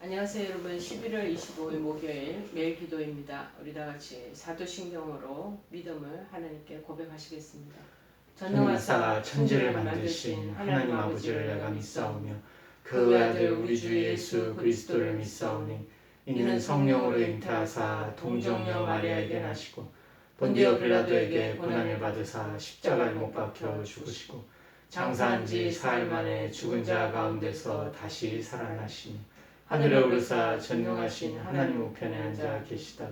안녕하세요 여러분. 11월 25일 목요일 매일 기도입니다. 우리 다같이 사도신경으로 믿음을 하나님께 고백하시겠습니다. 전능하사 천지를 만드신 하나님 아버지를 내가 믿사오며 그 외아들 우리 주 예수 그리스도를 믿사오니 이는 성령으로 잉태하사 동정녀 마리아에게 나시고 본디오 빌라도에게 고난을 받으사 십자가에 못 박혀 죽으시고 장사한 지 사흘 만에 죽은 자 가운데서 다시 살아나시니 하늘에 오르사 전능하신 하나님 우편에 앉아 계시다가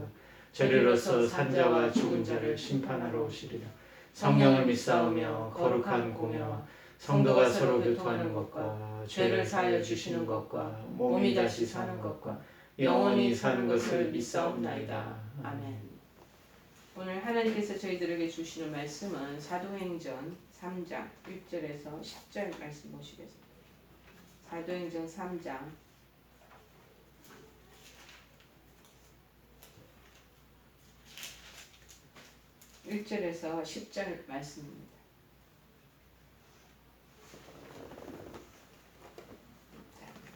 저리로서 산자와 죽은 자를 심판하러 오시리라. 성령을 믿사오며 거룩한 공예와 성도가 서로 교통하는 것과 죄를 사하여 주시는 것과 몸이 다시 사는 것과 영원히 사는 것을 믿사옵나이다. 아멘. 오늘 하나님께서 저희들에게 주시는 말씀은 사도행전 3장 1절에서 10절 말씀 보시겠습니다. 사도행전 3장 1절에서 10절 말씀입니다.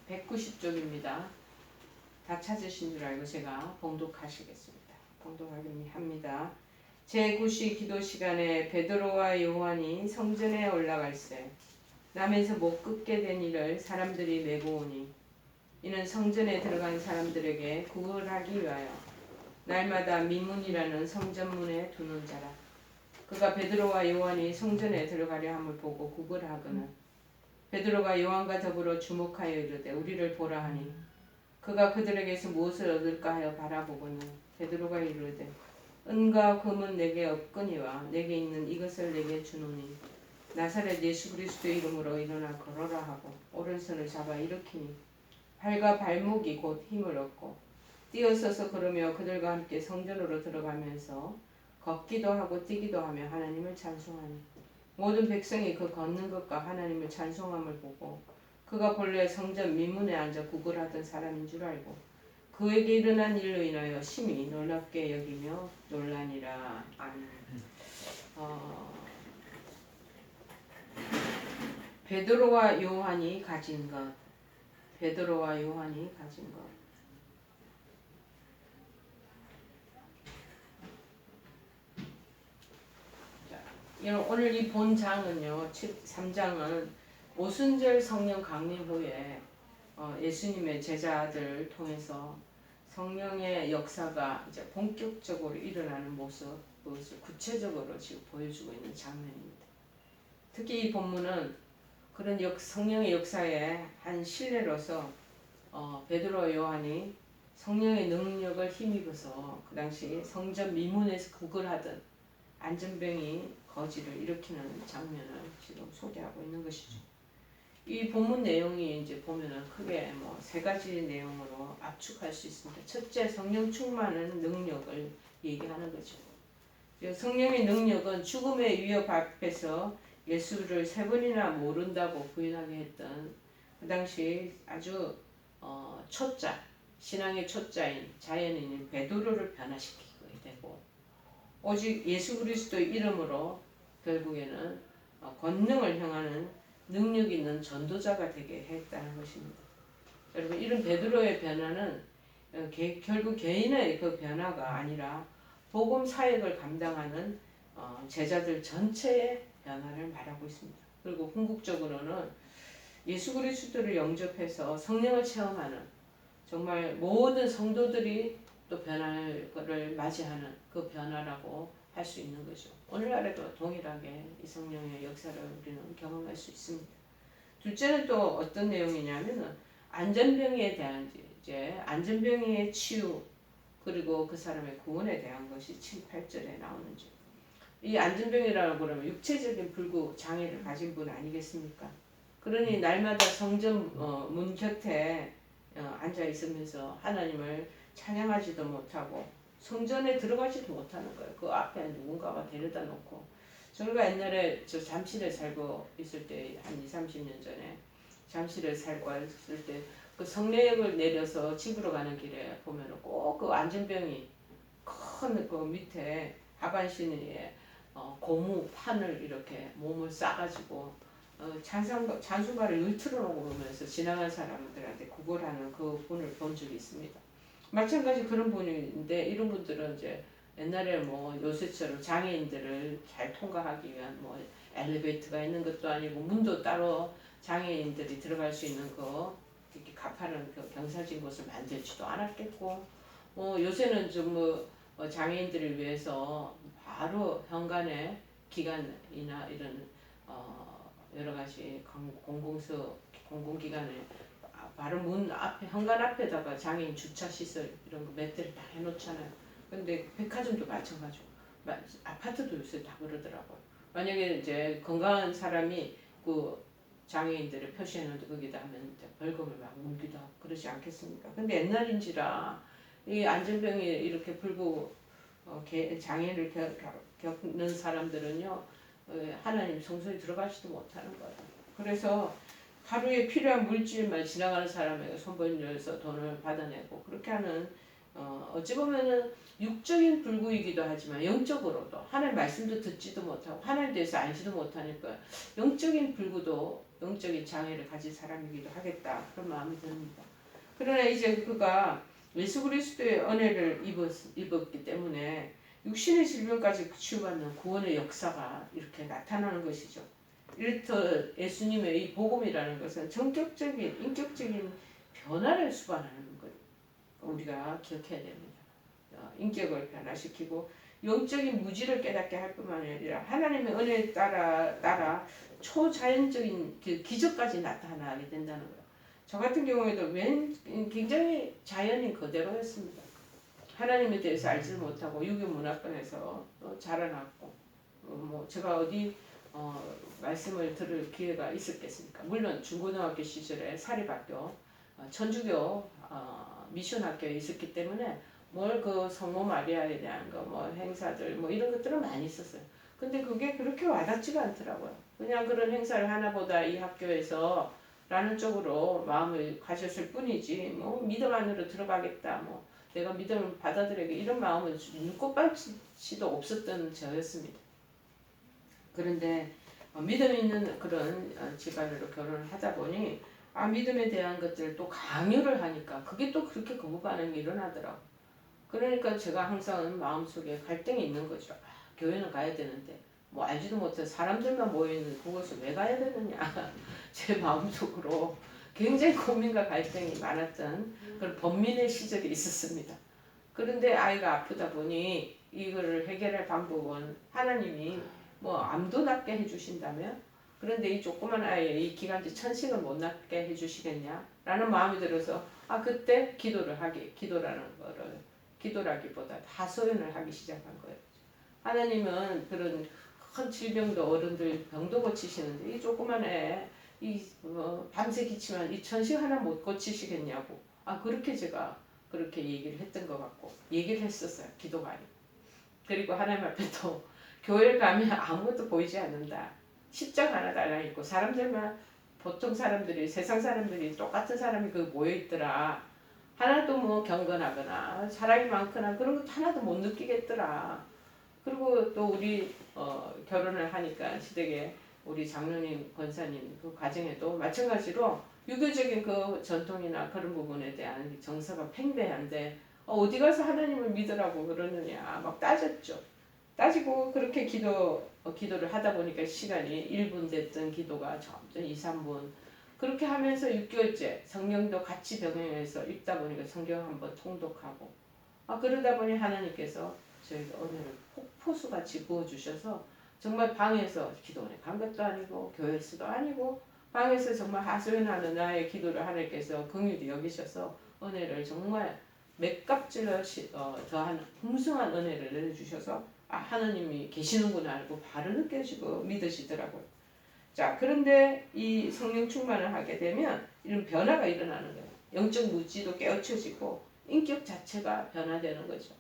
190쪽입니다. 다 찾으신 줄 알고 제가 봉독하시겠습니다. 봉독합니다. 제9시 기도 시간에 베드로와 요한이 성전에 올라갈새 남에서 못 긋게 된 이를 사람들이 메고 오니 이는 성전에 들어간 사람들에게 구걸하기 위하여 날마다 미문이라는 성전문에 두는 자라. 그가 베드로와 요한이 성전에 들어가려 함을 보고 구걸하거늘 베드로가 요한과 더불어 주목하여 이르되 우리를 보라 하니 그가 그들에게서 무엇을 얻을까 하여 바라보거늘 베드로가 이르되 은과 금은 내게 없거니와 내게 있는 이것을 내게 주노니 나사렛 예수 그리스도의 이름으로 일어나 걸어라 하고 오른손을 잡아 일으키니 발과 발목이 곧 힘을 얻고 뛰어서서 걸으며 그들과 함께 성전으로 들어가면서 걷기도 하고 뛰기도 하며 하나님을 찬송하니 모든 백성이 그 걷는 것과 하나님을 찬송함을 보고 그가 본래 성전 민문에 앉아 구걸하던 사람인 줄 알고 그에게 일어난 일로 인하여 심히 놀랍게 여기며 놀라니라. 아멘. 베드로와 요한이 가진 것. 베드로와 요한이 가진 것. 오늘 이 본장은요, 3장은 오순절 성령 강림 후에 예수님의 제자들을 통해서 성령의 역사가 이제 본격적으로 일어나는 모습, 그것을 구체적으로 지금 보여주고 있는 장면입니다. 특히 이 본문은 그런 성령의 역사의 한 실례로서 베드로 요한이 성령의 능력을 힘입어서 그 당시 성전 미문에서 구걸하던 안전병이 거지를 일으키는 장면을 지금 소개하고 있는 것이죠. 이 본문 내용이 이제 보면은 크게 세 가지 내용으로 압축할 수 있습니다. 첫째, 성령 충만한 능력을 얘기하는 거죠. 성령의 능력은 죽음의 위협 앞에서 예수를 3번이나 모른다고 부인하게 했던 그 당시 아주 초짜, 신앙의 초짜인 자연인인 베드로를 변화시키게 되고 오직 예수 그리스도의 이름으로 결국에는 권능을 향하는 능력 있는 전도자가 되게 했다는 것입니다. 여러분, 이런 베드로의 변화는 결국 개인의 그 변화가 아니라 복음 사역을 감당하는 제자들 전체의 변화를 말하고 있습니다. 그리고 궁극적으로는 예수 그리스도를 영접해서 성령을 체험하는 정말 모든 성도들이 또 변화를 맞이하는 그 변화라고 할 수 있는 거죠. 오늘날에도 동일하게 이 성령의 역사를 우리는 경험할 수 있습니다. 둘째는 또 어떤 내용이냐면은 안전병에 대한 이제 안전병의 치유 그리고 그 사람의 구원에 대한 것이 7, 8절에 나오는지. 이 안전병이라고 그러면 육체적인 불구 장애를 가진 분 아니겠습니까? 그러니 날마다 성전 문 곁에 앉아 있으면서 하나님을 찬양하지도 못하고 성전에 들어가지도 못하는 거예요. 그 앞에 누군가가 데려다 놓고. 저희가 옛날에 저 잠실에 살고 있을 때 한 20, 30년 전에 잠실에 살고 있을 때 그 성내역을 내려서 집으로 가는 길에 보면 꼭 그 안전병이 큰 그 밑에 하반신에 고무 판을 이렇게 몸을 싸가지고 잔수발을 늘 틀어놓으면서 지나간 사람들한테 구걸하는 그 분을 본 적이 있습니다. 마찬가지 그런 분인데 이런 분들은 이제 옛날에 뭐 요새처럼 장애인들을 잘 통과하기 위한 뭐 엘리베이터가 있는 것도 아니고 문도 따로 장애인들이 들어갈 수 있는 거 이렇게 가파른 그 경사진 곳을 만들지도 않았겠고 요새는 좀 장애인들을 위해서 바로 현관에 기관이나 이런 여러 가지 공공기관에 바로 문 앞에 현관 앞에다가 장애인 주차 시설 이런 거 몇 대를 다 해놓잖아요. 근데 백화점도 마찬가지고 아파트도 요새 다 그러더라고요. 만약에 이제 건강한 사람이 그 장애인들을 표시해놓는데 거기다 하면 이제 벌금을 막 물기도 하고 그러지 않겠습니까? 근데 옛날인지라 이 안전병이 이렇게 불구 장애를 겪는 사람들은요 하나님 성소에 들어가지도 못하는 거예요. 그래서 하루에 필요한 물질만 지나가는 사람에게 손벌려서 돈을 받아내고 그렇게 하는 어찌 보면은 육적인 불구이기도 하지만 영적으로도 하나님 말씀도 듣지도 못하고 하나님에 대해서 알지도 못하니까 영적인 불구도 영적인 장애를 가진 사람이기도 하겠다 그런 마음이 듭니다. 그러나 이제 그가 예수 그리스도의 은혜를 입었기 때문에 육신의 질병까지 치유받는 구원의 역사가 이렇게 나타나는 것이죠. 이렇듯 예수님의 이 복음이라는 것은 전격적인 인격적인 변화를 수반하는 것 우리가 기억해야 됩니다. 인격을 변화시키고 영적인 무지를 깨닫게 할 뿐만 아니라 하나님의 은혜에 따라 초자연적인 기적까지 나타나게 된다는 거예요. 저 같은 경우에도 굉장히 자연인 그대로였습니다. 하나님에 대해서 알지를 못하고 유교 문화권에서 자라났고 뭐 제가 어디 말씀을 들을 기회가 있었겠습니까? 물론 중고등학교 시절에 사립학교 천주교 미션 학교에 있었기 때문에 뭘 그 성모 마리아에 대한 거 뭐 행사들 뭐 이런 것들은 많이 있었어요. 근데 그게 그렇게 와닿지가 않더라고요. 그냥 그런 행사를 하나보다 이 학교에서 라는 쪽으로 마음을 가졌을 뿐이지 뭐 믿음 안으로 들어가겠다 뭐 내가 믿음을 받아들이게 이런 마음은 눈꽃밭이도 없었던 저였습니다. 그런데 믿음 있는 그런 집안으로 결혼을 하다 보니 믿음에 대한 것들을 또 강요를 하니까 그게 또 그렇게 거부 반응이 일어나더라고. 그러니까 제가 항상 마음속에 갈등이 있는 거죠. 교회는 가야 되는데 뭐 알지도 못해 사람들만 모여있는 그곳을 왜 가야 되느냐. 제 마음속으로 굉장히 고민과 갈등이 많았던 그런 번민의 시절이 있었습니다. 그런데 아이가 아프다 보니 이거를 해결할 방법은 하나님이 뭐 암도 낫게 해주신다면 그런데 이 조그만 아이의 이 기간제 천식을 못 낫게 해주시겠냐 라는 마음이 들어서 그때 기도라는 거를 기도라기보다 하소연을 하기 시작한 거예요. 하나님은 그런 큰 질병도 어른들 병도 고치시는데 이 조그만 애 밤새 기치면 이 천식 하나 못 고치시겠냐고 그렇게 제가 그렇게 얘기를 했던 것 같고 얘기를 했었어요. 기도가 아니고. 그리고 하나님 앞에 또 교회를 가면 아무것도 보이지 않는다. 십자가 하나 달려있고 사람들만 보통 사람들이 세상 사람들이 똑같은 사람이 그 모여있더라. 하나도 뭐 경건하거나 사랑이 많거나 그런 것도 하나도 못 느끼겠더라. 그리고 또 우리 결혼을 하니까 시댁에 우리 장로님 권사님 그 가정에도 마찬가지로 유교적인 그 전통이나 그런 부분에 대한 정서가 팽배한데 어디 가서 하나님을 믿으라고 그러느냐 막 따졌죠. 따지고 그렇게 기도를 하다 보니까 시간이 1분 됐던 기도가 점점 2, 3분 그렇게 하면서 6개월째 성경도 같이 병행해서 읽다 보니까 성경 한번 통독하고 그러다 보니 하나님께서 저희가 은혜를 폭포수같이 부어주셔서 정말 방에서 기도원에 간 것도 아니고 교회에서도 아니고 방에서 정말 하소연하는 나의 기도를 하나님께서 긍휼히 여기셔서 은혜를 정말 맷값질러 더한 풍성한 은혜를 내려주셔서 하나님이 계시는구나 알고 바로 느껴지고 믿으시더라고요. 자, 그런데 이 성령 충만을 하게 되면 이런 변화가 일어나는 거예요. 영적 무지도 깨우쳐지고 인격 자체가 변화되는 거죠.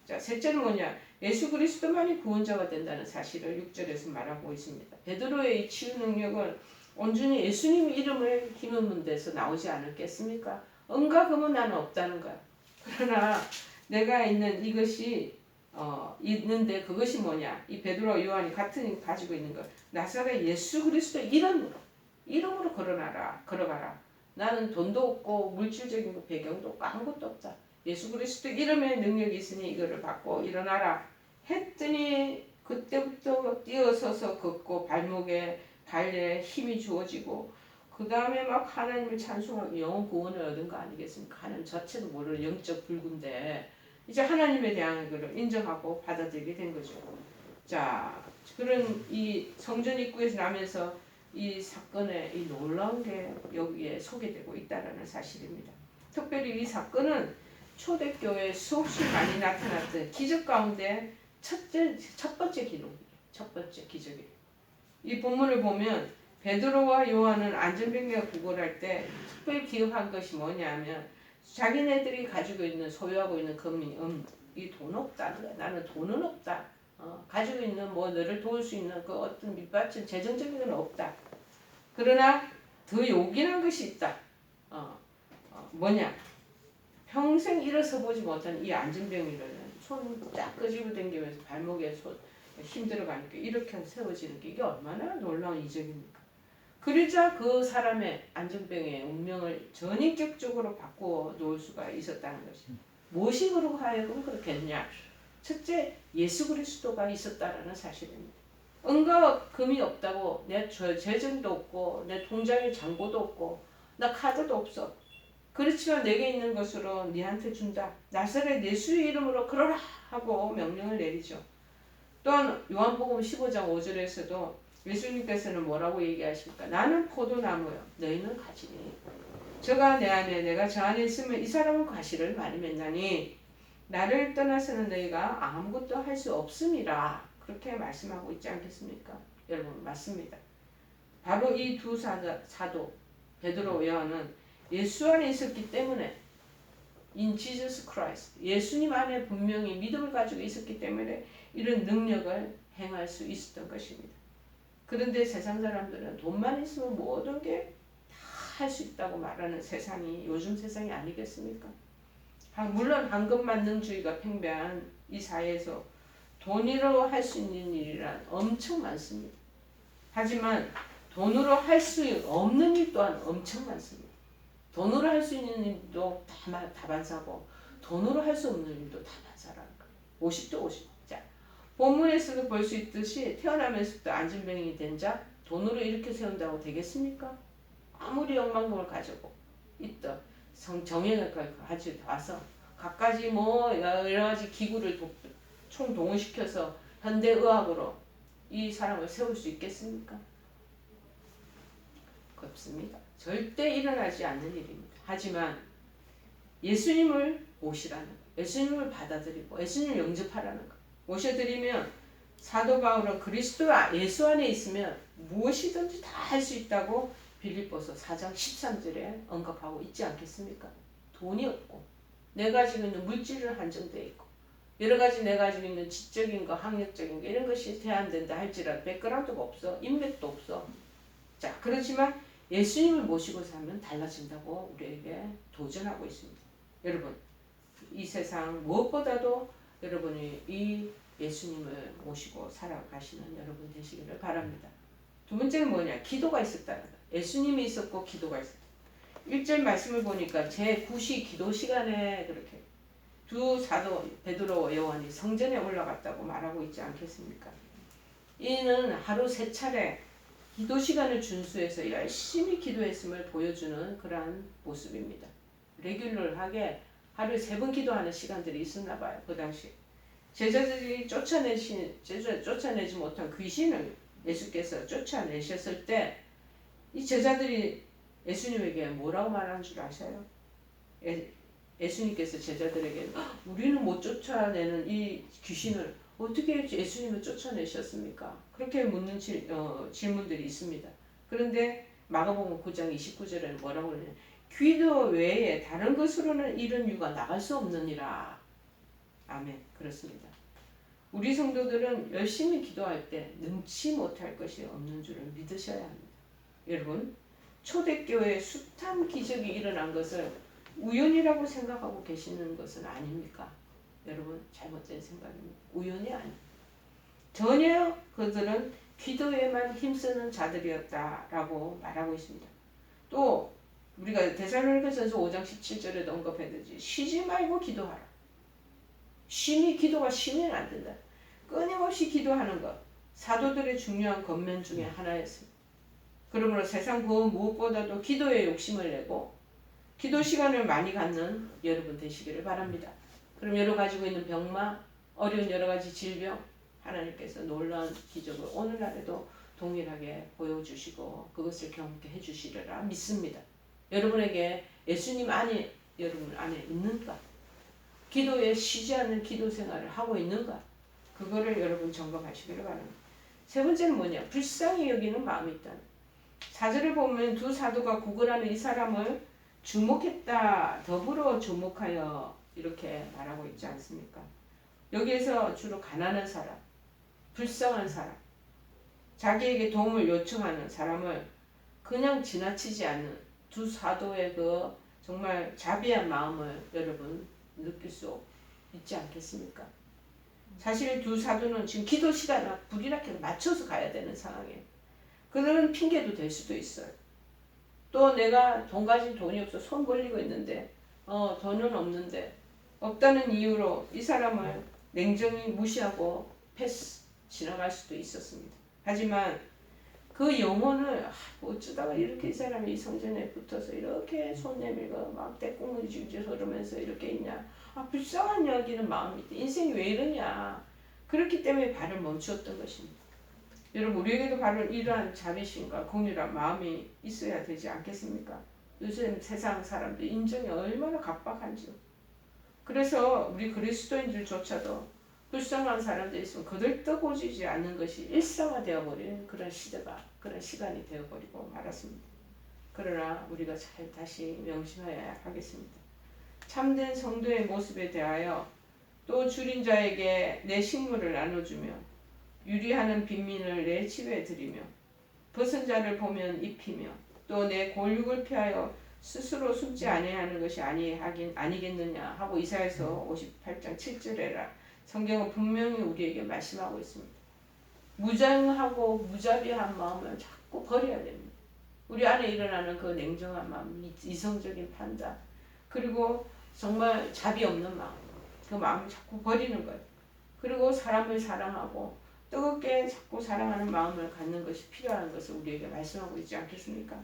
자, 셋째는 뭐냐? 예수 그리스도만이 구원자가 된다는 사실을 6절에서 말하고 있습니다. 베드로의 이 치유 능력은 온전히 예수님 이름을 힘입는 데서 나오지 않았겠습니까? 응가 금은 나는 없다는 거야. 그러나 내가 있는 이것이 있는데 그것이 뭐냐? 이 베드로와 요한이 같은 가지고 있는 것. 나사렛 예수 그리스도 이름으로 이름으로 걸어가라. 나는 돈도 없고 물질적인 배경도 없고 아무것도 없다. 예수 그리스도 이름의 능력이 있으니 이거를 받고 일어나라 했더니 그때부터 뛰어서서 걷고 발목에 발에 힘이 주어지고 그 다음에 막 하나님을 찬송하고 영혼 구원을 얻은 거 아니겠습니까? 하나님 자체도 모르는 영적 불구인데 이제 하나님에 대한 것을 인정하고 받아들이게 된 거죠. 자, 그런 이 성전 입구에서 나면서 이 사건의 이 놀라운 게 여기에 소개되고 있다는 사실입니다. 특별히 이 사건은 초대교회에 수없이 많이 나타났던 기적 가운데 첫 번째 기록이에요. 첫 번째 기적이에요. 이 본문을 보면 베드로와 요한은 안전병기가 구걸할 때 특별히 기억한 것이 뭐냐면 자기네들이 가지고 있는 소유하고 있는 금이 이 돈 없다는 거야. 나는 돈은 없다. 가지고 있는 뭐 너를 도울 수 있는 그 어떤 밑받침 재정적인 건 없다. 그러나 더 요긴한 것이 있다. 뭐냐? 평생 일어서 보지 못한 이 안전병이라는 손 쫙 끄집어 당기면서 발목에 힘들어가니까 이렇게 세워지는 게 이게 얼마나 놀라운 이적입니까? 그러자 그 사람의 안전병의 운명을 전인격적으로 바꾸어 놓을 수가 있었다는 것이 무엇이 그러고 하여금 그렇게 했냐? 첫째, 예수 그리스도가 있었다라는 사실입니다. 은과 금이 없다고 내 재정도 없고 내 통장에 잔고도 없고 나 카드도 없어. 그렇지만 내게 있는 것으로 네한테 준다. 나사렛 예수의 이름으로 그러라 하고 명령을 내리죠. 또한 요한복음 15장 5절에서도 예수님께서는 뭐라고 얘기하십니까? 나는 포도나무요 너희는 가지니 저가 내 안에 내가 저 안에 있으면 이 사람은 과실을 많이 맺나니 나를 떠나서는 너희가 아무것도 할 수 없음이라 그렇게 말씀하고 있지 않겠습니까? 여러분 맞습니다. 바로 이 두 사도 베드로 요한은 예수 안에 있었기 때문에 in Jesus Christ 예수님 안에 분명히 믿음을 가지고 있었기 때문에 이런 능력을 행할 수 있었던 것입니다. 그런데 세상 사람들은 돈만 있으면 모든 게 다 할 수 있다고 말하는 세상이 요즘 세상이 아니겠습니까? 물론 황금만능주의가 팽배한 이 사회에서 돈으로 할 수 있는 일이란 엄청 많습니다. 하지만 돈으로 할 수 없는 일 또한 엄청 많습니다. 돈으로 할 수 있는 일도 다반사고 돈으로 할 수 없는 일도 다반사라는 거예요. 50대 50. 자, 본문에서도 볼 수 있듯이 태어나면서부터 안전병이 된 자 돈으로 이렇게 세운다고 되겠습니까? 아무리 억만금을 가지고 있던 정형을 가지고 와서 갖가지 뭐 여러 가지 기구를 총동원시켜서 현대의학으로 이 사람을 세울 수 있겠습니까? 없습니다. 절대 일어나지 않는 일입니다. 하지만 예수님을 모시라는 것, 예수님을 받아들이고 예수님을 영접하라는 것, 모셔드리면 사도 바울은 그리스도 예수 안에 있으면 무엇이든지 다 할 수 있다고 빌립보서 4장 13절에 언급하고 있지 않겠습니까? 돈이 없고 내가 가지고 있는 물질은 한정되어 있고 여러 가지 내가 가지고 있는 지적인 거, 학력적인 거 이런 것이 제한된다 할지라도 백그라운드가 없어, 인맥도 없어. 자, 그렇지만 예수님을 모시고 살면 달라진다고 우리에게 도전하고 있습니다. 여러분, 이 세상 무엇보다도 여러분이 이 예수님을 모시고 살아가시는 여러분 되시기를 바랍니다. 두 번째는 뭐냐? 기도가 있었다는 것. 예수님이 있었고 기도가 있었다. 1절 말씀을 보니까 제9시 기도 시간에 그렇게 두 사도 베드로와 요한이 성전에 올라갔다고 말하고 있지 않겠습니까? 이는 하루 3차례 기도 시간을 준수해서 열심히 기도했음을 보여주는 그러한 모습입니다. 레귤러하게 하루에 3번 기도하는 시간들이 있었나 봐요. 그 당시 제자들이 쫓아내지 못한 귀신을 예수께서 쫓아내셨을 때 이 제자들이 예수님에게 뭐라고 말하는 줄 아세요? 예수님께서 제자들에게 우리는 못 쫓아내는 이 귀신을 어떻게 예수님을 쫓아내셨습니까? 그렇게 묻는 질문들이 있습니다. 그런데 마가복음 9장 29절에는 뭐라고 그러냐? 기도 외에 다른 것으로는 이런 유가 나갈 수 없느니라. 아멘. 그렇습니다. 우리 성도들은 열심히 기도할 때 능치 못할 것이 없는 줄을 믿으셔야 합니다. 여러분, 초대교회에 숱한 기적이 일어난 것을 우연이라고 생각하고 계시는 것은 아닙니까? 여러분, 잘못된 생각입니다. 우연이 아닙니다. 전혀 그들은 기도에만 힘쓰는 자들이었다라고 말하고 있습니다. 또 우리가 데살로니가전서 5장 17절에도 언급했듯이 쉬지 말고 기도하라. 기도가 쉬면 안 된다. 끊임없이 기도하는 것, 사도들의 중요한 권면 중에 하나였습니다. 그러므로 세상 그 무엇보다도 기도에 욕심을 내고 기도 시간을 많이 갖는 여러분 되시기를 바랍니다. 그럼 여러 가지고 있는 병마, 어려운 여러 가지 질병, 하나님께서 놀라운 기적을 오늘날에도 동일하게 보여주시고 그것을 경험케 해주시리라 믿습니다. 여러분에게 예수님 안에 여러분 안에 있는가? 기도에 쉬지 않는 기도 생활을 하고 있는가? 그거를 여러분 점검하시기를 바랍니다. 세 번째는 뭐냐? 불쌍히 여기는 마음이 있다. 4절을 보면 두 사도가 구걸하는 이 사람을 주목했다. 더불어 주목하여 이렇게 말하고 있지 않습니까? 여기에서 주로 가난한 사람, 불쌍한 사람, 자기에게 도움을 요청하는 사람을 그냥 지나치지 않는 두 사도의 그 정말 자비한 마음을 여러분 느낄 수 있지 않겠습니까? 사실 두 사도는 지금 기도 시간을 불이나게 맞춰서 가야 되는 상황이에요. 그들은 핑계도 될 수도 있어요. 또 내가 돈 가진 돈이 없어 손 벌리고 있는데 돈은 없는데 없다는 이유로 이 사람을 냉정히 무시하고 패스 지나갈 수도 있었습니다. 하지만 그 영혼을 어쩌다가 이렇게 이 사람이 이 성전에 붙어서 이렇게 손 내밀고 막 떼꾸무리 질질 흐르면서 이렇게 있냐. 불쌍한 여기는 마음이 있다. 인생이 왜 이러냐. 그렇기 때문에 발을 멈추었던 것입니다. 여러분 우리에게도 바로 이러한 자비심과 공유한 마음이 있어야 되지 않겠습니까? 요즘 세상 사람들 인정이 얼마나 각박한지요. 그래서 우리 그리스도인들조차도 불쌍한 사람들이 있으면 거들떠보지지 않는 것이 일상화되어버리는 그런 시대가 그런 시간이 되어버리고 말았습니다. 그러나 우리가 잘 다시 명심해야 하겠습니다. 참된 성도의 모습에 대하여 또 줄인 자에게 내 식물을 나눠주며 유리하는 빈민을 내 집에 들이며 벗은 자를 보면 입히며 또 내 골육을 피하여 스스로 숨지 아니하는 것이 아니겠느냐 하고 이사야서 58장 7절에라 성경은 분명히 우리에게 말씀하고 있습니다. 무장하고 무자비한 마음을 자꾸 버려야 됩니다. 우리 안에 일어나는 그 냉정한 마음, 이성적인 판단, 그리고 정말 자비 없는 마음, 그 마음을 자꾸 버리는 거예요. 그리고 사람을 사랑하고 뜨겁게 자꾸 사랑하는 마음을 갖는 것이 필요한 것을 우리에게 말씀하고 있지 않겠습니까?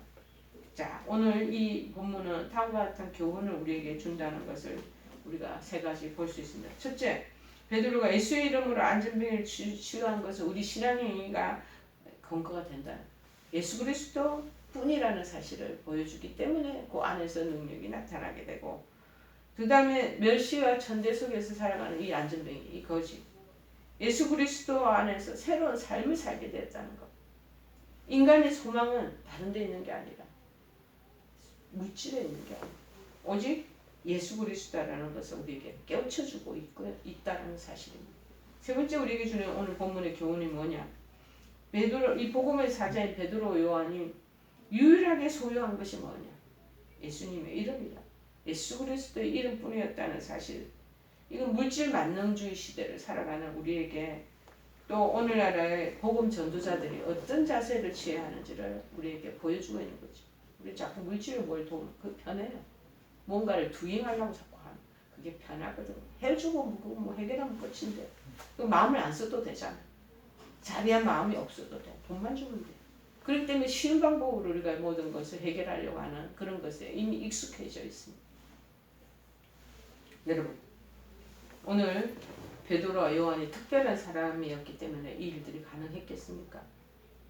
자, 오늘 이 본문은 다음과 같은 교훈을 우리에게 준다는 것을 우리가 세 가지 볼 수 있습니다. 첫째, 베드로가 예수의 이름으로 안전병을 치유한 것은 우리 신앙행위가 근거가 된다. 예수 그리스도 뿐이라는 사실을 보여주기 때문에 그 안에서 능력이 나타나게 되고, 그 다음에 멸시와 천대 속에서 살아가는 이 안전병이, 이 거짓, 예수 그리스도 안에서 새로운 삶을 살게 됐다는 것. 인간의 소망은 다른 데 있는 게 아니라 물질에 있는 게 아니라 오직 예수 그리스도라는 것을 우리에게 깨우쳐주고 있다는 사실입니다. 세 번째 우리에게 주는 오늘 본문의 교훈이 뭐냐? 베드로, 이 복음의 사자인 베드로 요한이 유일하게 소유한 것이 뭐냐? 예수님의 이름이다. 예수 그리스도의 이름뿐이었다는 사실. 이건 물질 만능주의 시대를 살아가는 우리에게 또 오늘날의 복음 전도자들이 어떤 자세를 취해야 하는지를 우리에게 보여주고 있는 거죠. 우리 자꾸 물질을 뭘 도우면 그게 편해요. 뭔가를 두잉하려고 자꾸 하는 그게 편하거든. 해주고 뭐 해결하면 끝인데 그 마음을 안 써도 되잖아. 자비한 마음이 없어도 돼. 돈만 주면 돼. 그렇기 때문에 쉬운 방법으로 우리가 모든 것을 해결하려고 하는 그런 것에 이미 익숙해져 있습니다. 여러분, 오늘 베드로와 요한이 특별한 사람이었기 때문에 이 일들이 가능했겠습니까?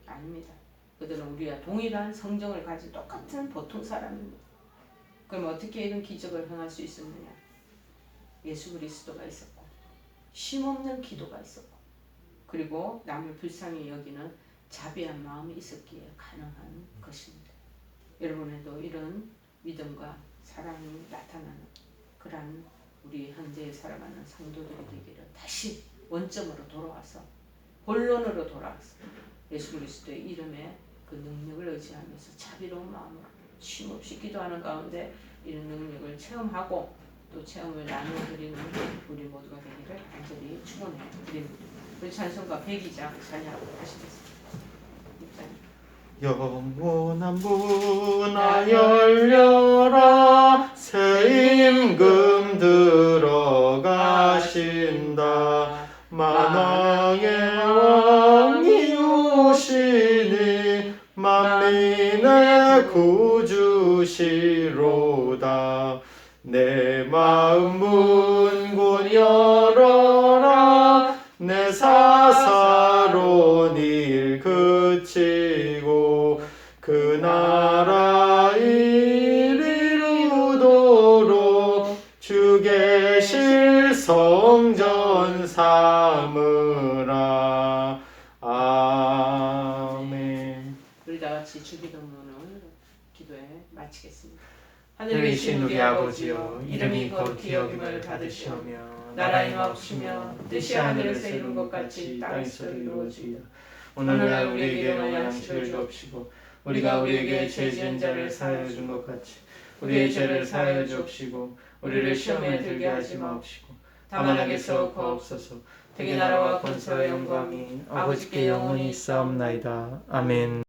아닙니다. 그들은 우리와 동일한 성정을 가진 똑같은 보통 사람입니다. 그럼 어떻게 이런 기적을 행할 수 있었느냐? 예수 그리스도가 있었고 쉼없는 기도가 있었고 그리고 남을 불쌍히 여기는 자비한 마음이 있었기에 가능한 것입니다. 여러분에도 이런 믿음과 사랑이 나타나는 그러한 우리 현재에 살아가는 성도들이 되기를 다시 원점으로 돌아와서 본론으로 돌아와서 예수 그리스도의 이름에 그 능력을 의지하면서 자비로운 마음으로 쉼없이 기도하는 가운데 이런 능력을 체험하고 또 체험을 나눠드리는 우리 모두가 되기를 간절히 축원해 드립니다. 우리 찬송가 102장 찬양하고 하시겠습니다. 영원한 문아 열려라 새 임금 들어가신다 만왕의 왕이 오시니 만민의 구주시로다 내 마음 문곧 열어라 내 사사로운 일 그치고 그 나라 일 이루도록 주 계실 성전 삼으라. 아멘. 우리 다 같이 주기도문을 기도해 마치겠습니다. 하늘에 계신 우리 아버지여 이름이 거룩히 여김을 받으시오며 나라의 마옵시며 뜻이 하늘에서 이룬 것 같이 땅에서도 이루어지이다. 오늘날 우리에게 일용할 양식을 주옵시고 우리가 우리에게 죄 지은 자를 사하여 준 것 같이 우리의 죄를 사하여 주옵시고 우리를 시험에 들게 하지 마옵시고 다만 악에서 구하옵소서. 대개 나라와 권세와 영광이 아버지께 영원히 있사옵나이다. 아멘.